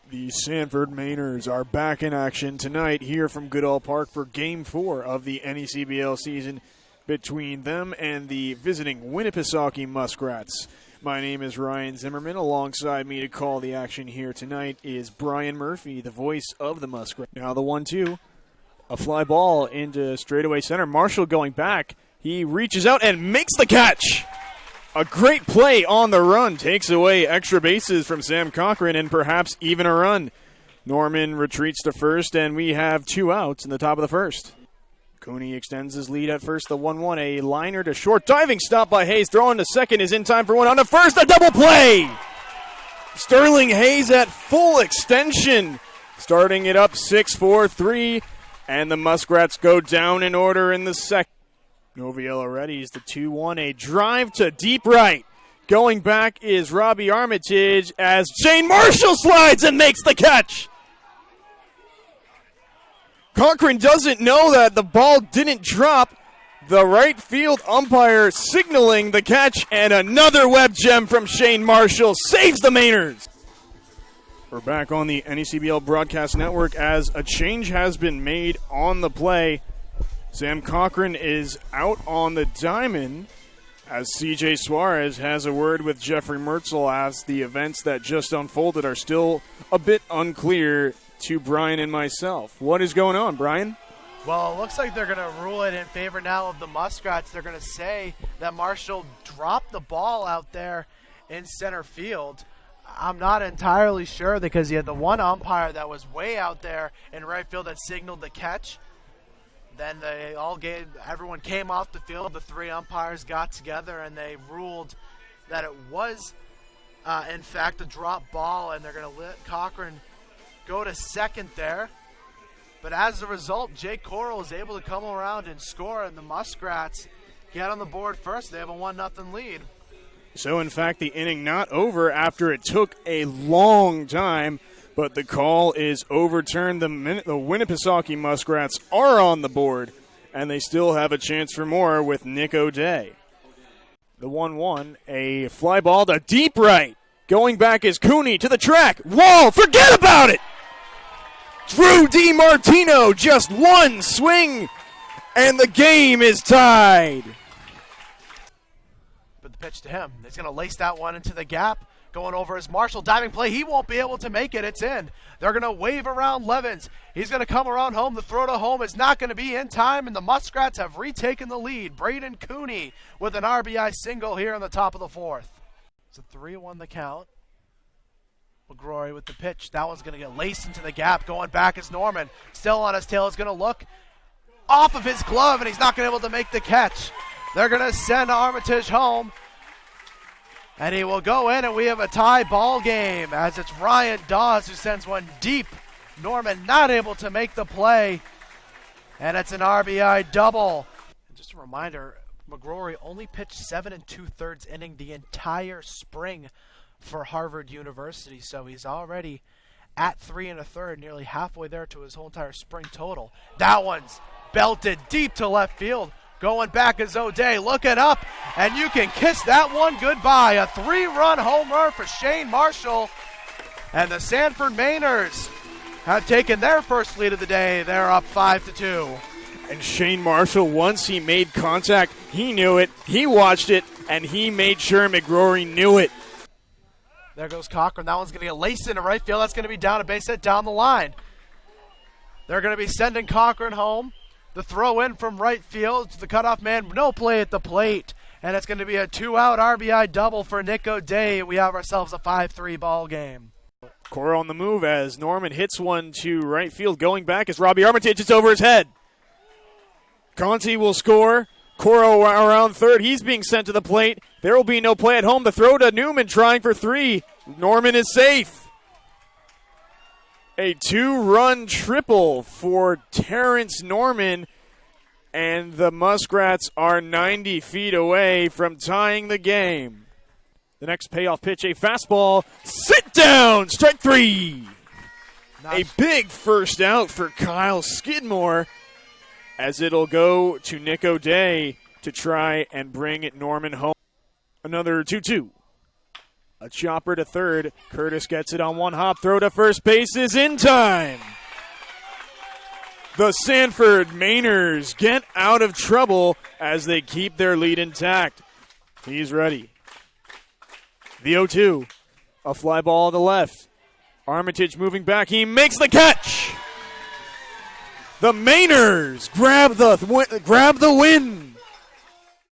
The Sanford Mainers are back in action tonight here from Goodall Park for Game 4 of the NECBL season between them and the visiting Winnipesaukee Muskrats. My name is Ryan Zimmerman. Alongside me to call the action here tonight is Brian Murphy, the voice of the Muskrats. Now the 1-2. A fly ball into straightaway center. Marshall going back. He reaches out and makes the catch. A great play on the run. Takes away extra bases from Sam Cochran and perhaps even a run. Norman retreats to first, and we have 2 outs in the top of the first. Cooney extends his lead at first, the 1-1. A liner to short. Diving stop by Hayes. Throwing to second is in time for one. On to first, a double play! Sterling Hayes at full extension. Starting it up 6-4-3, and the Muskrats go down in order in the second. Noviello readies the 2-1, a drive to deep right. Going back is Robbie Armitage as Shane Marshall slides and makes the catch. Cochran doesn't know that the ball didn't drop. The right field umpire signaling the catch, and another web gem from Shane Marshall saves the Mainers. We're back on the NECBL Broadcast Network as a change has been made on the play. Sam Cochran is out on the diamond as C.J. Suarez has a word with Jeffrey Mertzel as the events that just unfolded are still a bit unclear to Brian and myself. What is going on, Brian? Well, it looks like they're going to rule it in favor now of the Muskrats. They're going to say that Marshall dropped the ball out there in center field. I'm not entirely sure because you had the one umpire that was way out there in right field that signaled the catch. Then everyone came off the field. The 3 umpires got together and they ruled that it was, in fact, a drop ball, and they're going to let Cochran go to second there. But as a result, Jake Coral is able to come around and score, and the Muskrats get on the board first. They have a 1-0 lead. So, in fact, the inning not over after it took a long time. But the call is overturned. The Winnipesaukee Muskrats are on the board, and they still have a chance for more with Nick O'Day. The 1-1, a fly ball to deep right. Going back is Cooney to the track. Wall, forget about it! Drew DiMartino, just one swing, and the game is tied. But the pitch to him, he's going to lace that one into the gap. Going over his Marshall diving play. He won't be able to make it. It's in. They're going to wave around Levens. He's going to come around home. The throw to home is not going to be in time, and the Muskrats have retaken the lead. Braden Cooney with an RBI single here in the top of the fourth. It's a 3-1 the count. McGrory with the pitch. That one's going to get laced into the gap. Going back is Norman. Still on his tail. Is going to look off of his glove, and he's not going to be able to make the catch. They're going to send Armitage home. And he will go in, and we have a tie ball game as it's Ryan Dawes who sends one deep. Norman not able to make the play, and it's an RBI double. And just a reminder, McGrory only pitched 7 2/3 inning the entire spring for Harvard University, so he's already at 3 1/3, nearly halfway there to his whole entire spring total. That one's belted deep to left field. Going back is O'Day, looking up, and you can kiss that one goodbye. A 3-run home run for Shane Marshall. And the Sanford Mainers have taken their first lead of the day. They're up 5-2. And Shane Marshall, once he made contact, he knew it, he watched it, and he made sure McGrory knew it. There goes Cochran. That one's going to get laced into right field. That's going to be down a base hit down the line. They're going to be sending Cochran home. The throw in from right field to the cutoff man. No play at the plate. And it's going to be a 2-out RBI double for Nick O'Day. We have ourselves a 5-3 ball game. Cora on the move as Norman hits one to right field. Going back is Robbie Armitage. It's over his head. Conti will score. Cora around third. He's being sent to the plate. There will be no play at home. The throw to Newman trying for 3. Norman is safe. A 2-run triple for Terrence Norman, and the Muskrats are 90 feet away from tying the game. The next payoff pitch, a fastball, sit down, strike 3. A big first out for Kyle Skidmore as it'll go to Nick O'Day to try and bring Norman home. Another 2-2. A chopper to third. Curtis gets it on one hop. Throw to first base is in time. The Sanford Mainers get out of trouble as they keep their lead intact. He's ready. The 0-2. A fly ball to left. Armitage moving back. He makes the catch. The Mainers grab the win.